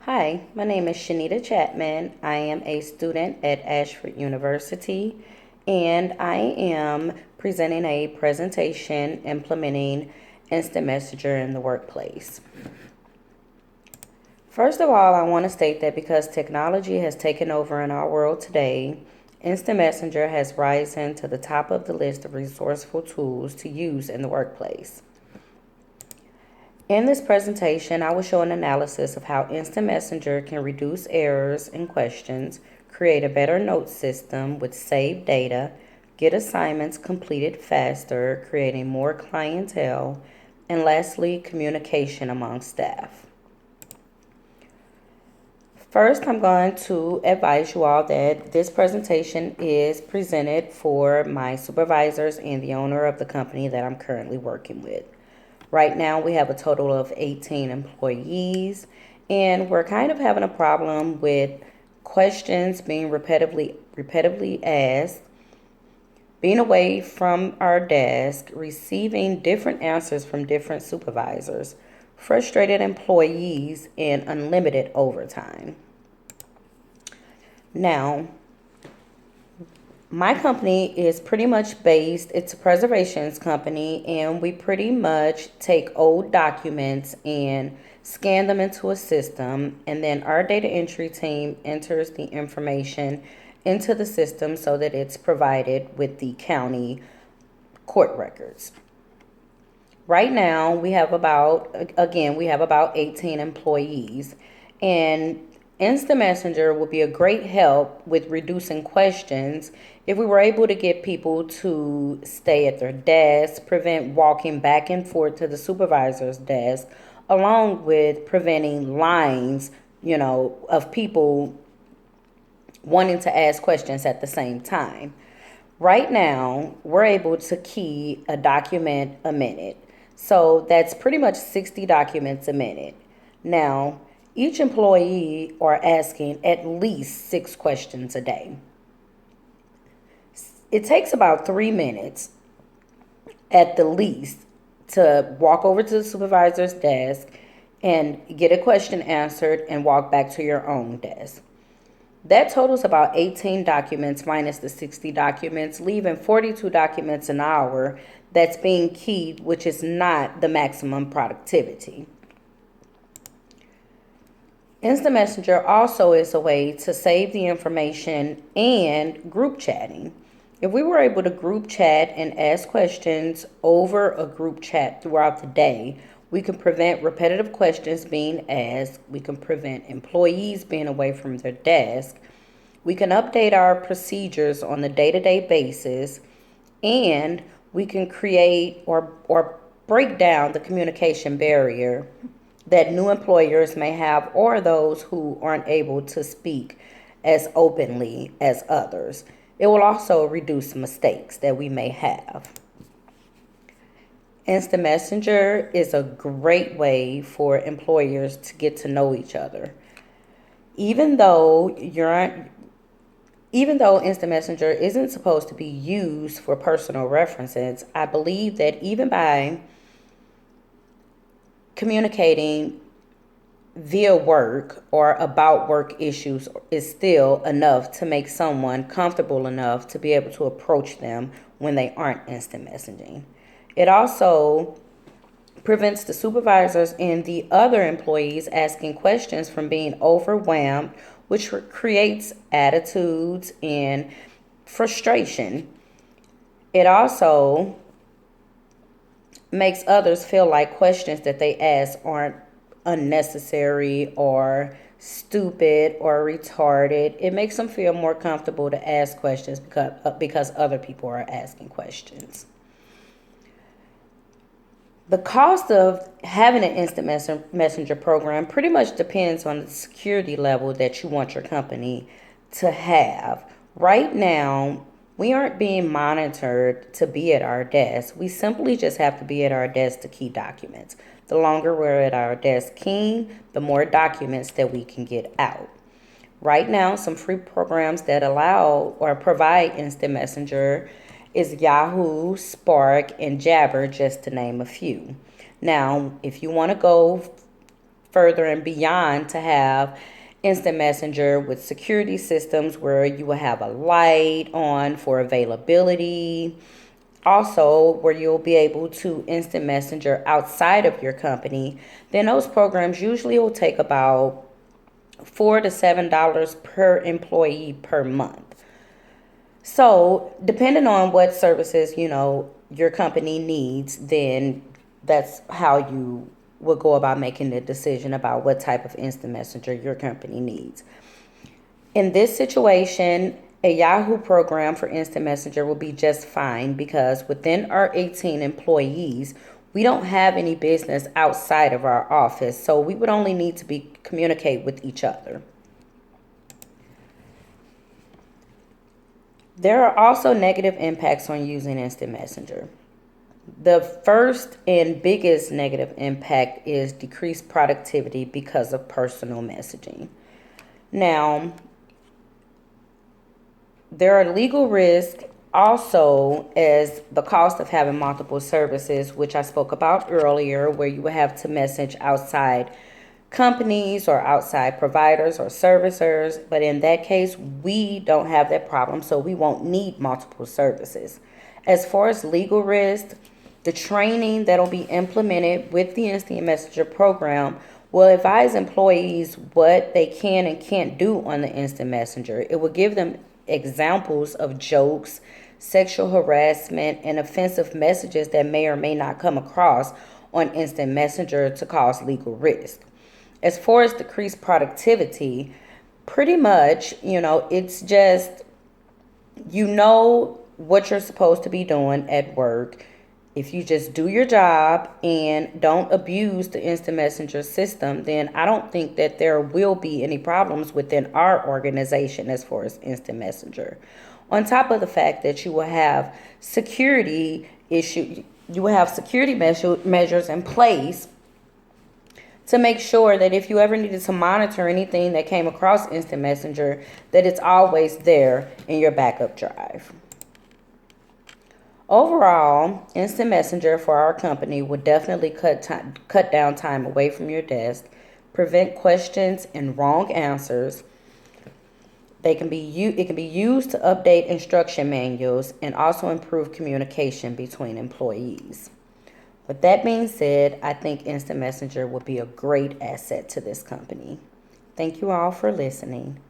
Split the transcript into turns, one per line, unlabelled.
Hi, my name is Shanita Chapman. I am a student at Ashford University, and I am presenting a presentation implementing Instant Messenger in the workplace. First of all, I want to state that because technology has taken over in our world today, Instant Messenger has risen to the top of the list of resourceful tools to use in the workplace. In this presentation, I will show an analysis of how Instant Messenger can reduce errors and questions, create a better note system with saved data, get assignments completed faster, creating more clientele, and lastly, communication among staff. First, I'm going to advise you all that this presentation is presented for my supervisors and the owner of the company that I'm currently working with. Right now, we have a total of 18 employees, and we're kind of having a problem with questions being repetitively asked, being away from our desk, receiving different answers from different supervisors, frustrated employees, and unlimited overtime. Now, my company is pretty much based, it's a preservations company, and we pretty much take old documents and scan them into a system, and then our data entry team enters the information into the system so that it's provided with the county court records. Right now, we have about 18 employees, and Instant Messenger will be a great help with reducing questions if we were able to get people to stay at their desk, prevent walking back and forth to the supervisor's desk, along with preventing lines, of people wanting to ask questions at the same time. Right now, we're able to key a document a minute. So that's pretty much 60 documents a minute. Now, each employee are asking at least 6 questions a day. It takes about 3 minutes at the least to walk over to the supervisor's desk and get a question answered and walk back to your own desk. That totals about 18 documents minus the 60 documents, leaving 42 documents an hour that's being keyed, which is not the maximum productivity. Instant Messenger also is a way to save the information and group chatting. If we were able to group chat and ask questions over a group chat throughout the day, we can prevent repetitive questions being asked. We can prevent employees being away from their desk. We can update our procedures on a day-to-day basis, and we can create or break down the communication barrier that new employers may have or those who aren't able to speak as openly as others. It will also reduce mistakes that we may have. Instant Messenger is a great way for employers to get to know each other. Even though Instant Messenger isn't supposed to be used for personal references, I believe that even by communicating via work or about work issues is still enough to make someone comfortable enough to be able to approach them when they aren't instant messaging. It also prevents the supervisors and the other employees asking questions from being overwhelmed, which creates attitudes and frustration. It also makes others feel like questions that they ask aren't unnecessary or stupid or retarded. It makes them feel more comfortable to ask questions because other people are asking questions. The cost of having an instant messenger program pretty much depends on the security level that you want your company to have. Right now, we aren't being monitored to be at our desk. We simply just have to be at our desk to key documents. The longer we're at our desk keying, the more documents that we can get out. Right now, some free programs that allow or provide instant messenger is Yahoo, Spark, and Jabber, just to name a few. Now, if you want to go further and beyond to have instant messenger with security systems where you will have a light on for availability, also where you'll be able to instant messenger outside of your company. Then those programs usually will take about $4 to $7 per employee per month. So depending on what services your company needs, then that's how you will go about making the decision about what type of instant messenger your company needs. In this situation, a Yahoo program for instant messenger will be just fine because within our 18 employees, we don't have any business outside of our office, so we would only need to communicate with each other. There are also negative impacts on using instant messenger. The first and biggest negative impact is decreased productivity because of personal messaging. Now, there are legal risks also as the cost of having multiple services, which I spoke about earlier, where you would have to message outside companies or outside providers or servicers. But in that case, we don't have that problem, so we won't need multiple services. As far as legal risk, the training that'll be implemented with the Instant Messenger program will advise employees what they can and can't do on the Instant Messenger. It will give them examples of jokes, sexual harassment, and offensive messages that may or may not come across on Instant Messenger to cause legal risk. As far as decreased productivity, pretty much, it's just, what you're supposed to be doing at work. If you just do your job and don't abuse the instant messenger system, then I don't think that there will be any problems within our organization as far as instant messenger. On top of the fact that you will have security measures in place to make sure that if you ever needed to monitor anything that came across instant messenger, that it's always there in your backup drive. Overall, instant messenger for our company would definitely cut down time away from your desk, prevent questions and wrong answers. It can be used to update instruction manuals and also improve communication between employees. With that being said, I think instant messenger would be a great asset to this company. Thank you all for listening.